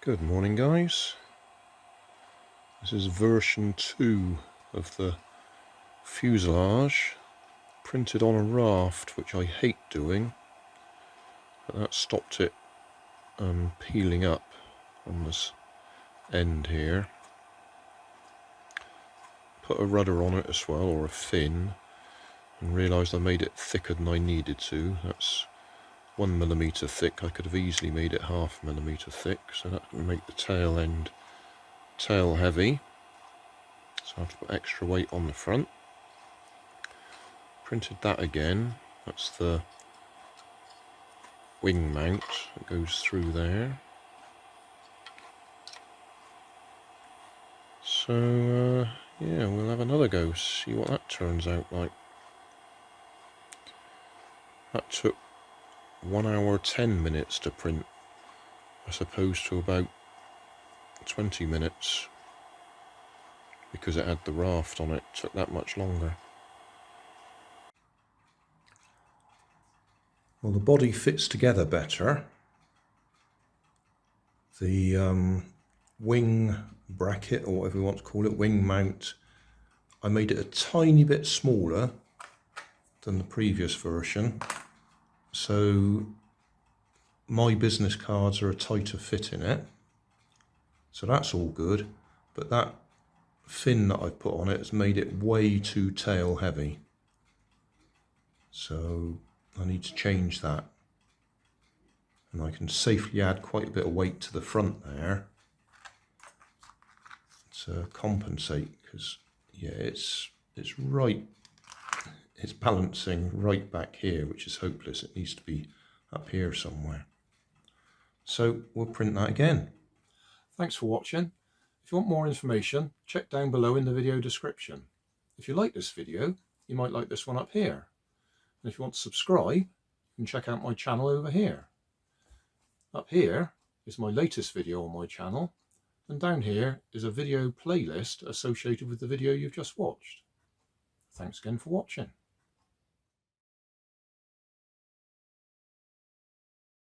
Good morning, guys. This is version 2 of the fuselage, printed on a raft, which I hate doing, but that stopped it peeling up on this end here. Put a rudder on it as well, or a fin, and realised I made it thicker than I needed to. That's 1mm thick. I could have easily made it 0.5 mm thick, so that would make the tail end tail heavy. So I have to put extra weight on the front. Printed that again. That's the wing mount that goes through there. So yeah, we'll have another go, see what that turns out like. That took 1 hour 10 minutes to print, as opposed to about 20 minutes, because it had the raft on it. It took that much longer. Well, the body fits together better. The wing bracket, or whatever you want to call it, wing mount, I made it a tiny bit smaller than the previous version, so my business cards are a tighter fit in it, so that's all good. But that fin that I've put on it has made it way too tail heavy, so I need to change that. And I can safely add quite a bit of weight to the front there to compensate, because yeah, it's balancing right back here, which is hopeless. It needs to be up here somewhere. So we'll print that again. Thanks for watching. If you want more information, check down below in the video description. If you like this video, you might like this one up here. And if you want to subscribe, you can check out my channel over here. Up here is my latest video on my channel, and down here is a video playlist associated with the video you've just watched. Thanks again for watching.